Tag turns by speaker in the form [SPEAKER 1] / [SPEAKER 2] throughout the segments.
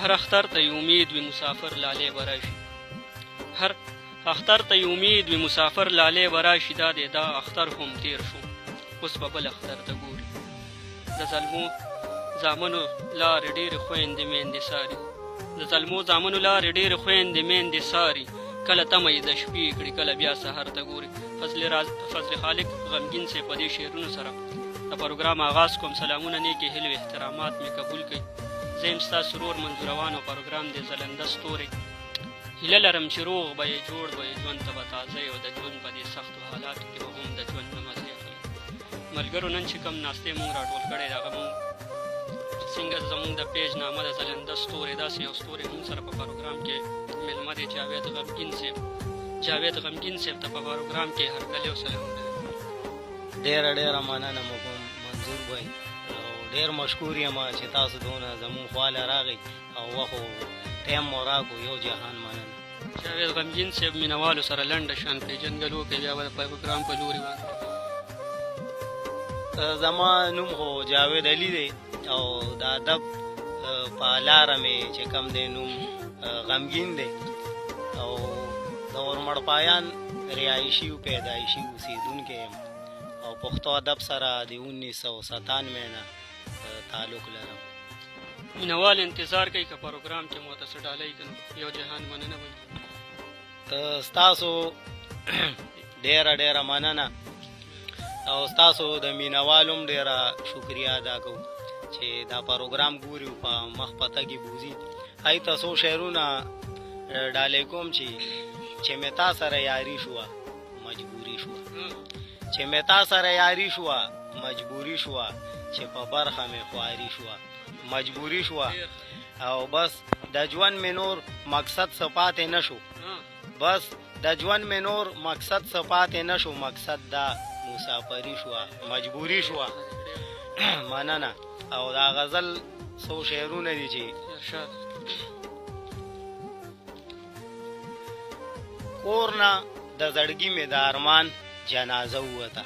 [SPEAKER 1] هر اختر ته یې امید وي مسافر لالی به راشي. هر اختر ته یې امید وي مسافر لالی به راشي. دا اختر هم تیر شو اوس به بل اختر ته ګوري. د ظلمو زامنو لارې ډېرې خویندې میندې ساري. د ظلمو زامنو لارې ډېرې خویندې میندې ساري. کله تمه یې د شپې کړي کله بیا سحر ته ګوري. فضل خالق غمګین صاحب په دې شعرونو سره د پروګرام آغاز کوم. سلامونه نیکې هیلې احترامات مې قبول کړئ. زه یم ستا سرور منظوروان او پروګرام دی ځلنده ستوری. هیله لرم چې روغ به یې جوړ به یې ژوند ته به تازه او د ژوند په دې سختو حالاتو کې به هم د ژوند نه مزې اخلي. ملګرو نن چې کوم ناستې مونږ راټول کړی د هغه مونږ څنګه زمونږ د پیج نامه د ځلنده ستوری داسې یو ستوری مونږ سره په پروګرام کې میلمه دی جاوید غمګین صاحب ته په پروګرام کې هرکلی او سلامونه.
[SPEAKER 2] ډېره مننه مو کوم منظور بھائی او ډېر مشکور یم چې تاسو دونه زموږ خواله راغئ او وخت ټایم مو راکړو. یو جهان مننه.
[SPEAKER 1] جاوید غمګین صاحب مینوالو سره لنډه شان پیژندګلو وکړئ بیا به د پروګرام په لوري باندې.
[SPEAKER 2] زما نوم خو جاوید علي دی او د ادب په لاره مې چې کوم دی نوم غمګین دی او د ورمړپایان رهایشي او پیدایشي اوسېدونکی یم او پښتو ادب سره د 1997 نه تعلق لرم.
[SPEAKER 1] مینوال انتظار کوي که پروګرام کې مو ته څه ډالۍ کړم. یو جهان مننه وایي.
[SPEAKER 2] ستاسو ډېره مننه او ستاسو د مینوالو هم ډېره شکریه ادا کوو چې دا پروګرام ګوري او په مخ پته کې بوزي. هی ته څو شعرونه ډالۍ کوم چې مې تا سره یاري شوه مجبوري شوه. چې مې تا سره یاري شوه مجبوري شوه چې په برخه مې خواري شوه مجبوري شوه او بس د ژوند مې نور مقصد څه پاتې نه شو. بس د ژوند مې نور مقصد څه پاتې نه شو. مقصد دا مسافري شوه مجبوري شوه. مننه. او دا غزل څو شعرونه دي چې کورنا د زړګي مې د ارمان جنازه ووته.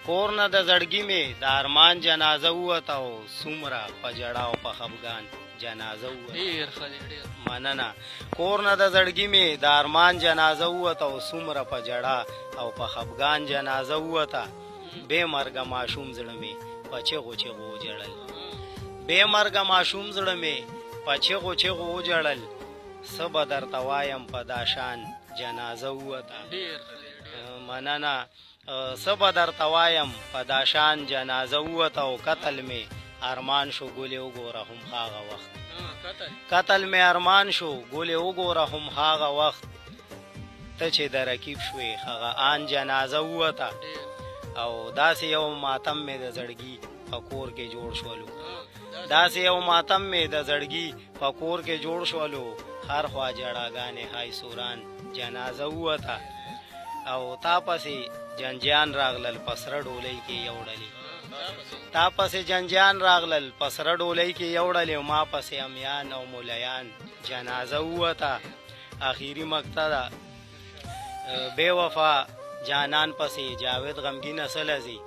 [SPEAKER 2] کورنا د زړګي مې د ارمان جنازه ووته او څومره په ژړا او په خفګان جنازه ووته. مننه. کورنا د زړګي مې د ارمان جنازه ووته او څومره په ژړا او په خفګان جنازه ووته. بې مرګه ماشوم زړه مې په چغو وجړل. بې مرګه ماشوم زړه مې په چغو وجړل. څه به درته وایم په دا شان جنازه ووته. مننه. څه به درته وایم په دا شان جنازه ووته او قتل مې ارمان شو ګلې وګوره هم هغه وخت. قتل مې ارمان شو ګلې وګوره هم هغه وخت. ته چې د رکیب شوې هغه آن جنازه ووته او داسې یو ماتم مې د زړګي په کور کې جوړ شولو. داسې یو ماتم مې د زړګي په کور کې جوړ شولو. هر خوا جړاګانې های سوران جنازه ووته او تا پسې جنجان راغلل پسره ډولۍ کې یوړلې. تا پسې جنجان راغلل پسره ډولۍ کې یوړلې او ما پسې امیان او مولیان جنازه ووته. آخري مقطع ده. بے وفا جانان پسې جاوید غمګین اصلزي.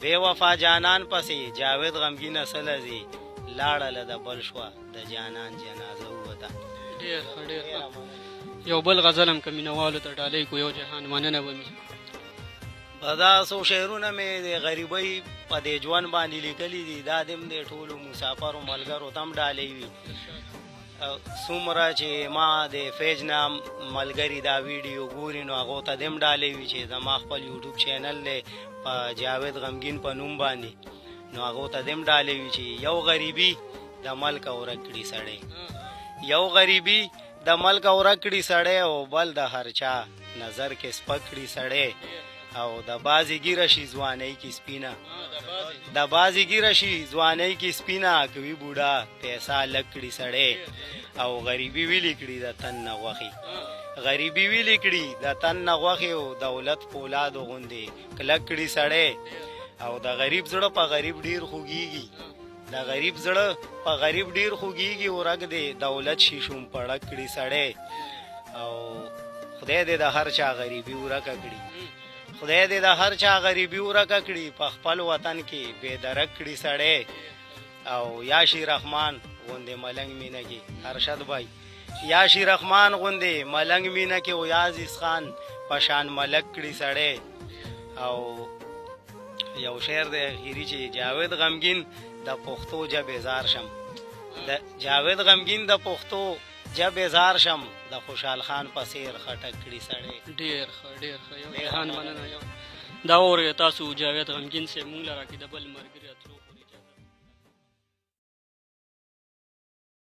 [SPEAKER 2] بے وفا جانان پسې جاوید غمګین اصلزي. لاړله د بل شوه د جانان جنازه ووته.
[SPEAKER 1] ډېر یو بل غزل هم که مینوالو ته ډالۍ کو. یو جهان مننه به مې.
[SPEAKER 2] دا څو شعرونه مې د غریبۍ په دې ژوند باندې لیکلي دي. دا دې هم د ټولو مسافرو ملګرو ته هم ډالۍ وي. څومره چې ما د فیج نام ملګري دا ویډیو ګوري نو هغو ته دې هم ډالۍ وي چې زما خپل یوټیوب چینل دی په جاوید غمګین په نوم باندې نو هغو ته دې هم ډالۍ وي چې یو غریبي د ملک ورک کړي سړی. یو غریبي د ملک ورک کړي سړی او بل د هر چا نظر کې سپک کړي سړی او د بازی ګیره شي ځوانۍ کې سپینه. د بازی ګیره شي ځوانۍ کې سپینه کوي بوډا پیسه لږ کړي سړی او غریبي ویلې کړي د تن نه غوښې. غریبي ویلې کړي د تن نه غوښې او دولت پولادو غوندې کلک کړي سړی او د غریب زړه په غریب ډیر خوږیږي. د غریب زړه په غریب ډیر خوږیږي ورګ دې دولت شي شوم پړک کړي سړی او خدای دې د هر چا غریبي ورکه کړي. خدای دې د هر چا غریبي ورکه کړي. په خپل وطن کې بې درک کړي سړی او یا شي رحمان غوندې ملنګ مینه کې ارشد بھائی یا شیر رحمان غوندې ملنګ مینه کې او یا عزیز خان پشان ملک کړي سړی او یو شعر دی اخیری چې جاوید غمگین د پښتو جبې زار شم د جاوید غمگین د پښتو جبې زار شم د خوشحال خان په څېر خټک کړي سړی.
[SPEAKER 1] ډېر ښه یو جهان مننه. یو دا اورئ تاسو جاوید غمگین صاحب مونږ له راکې د بل ملګري اتلو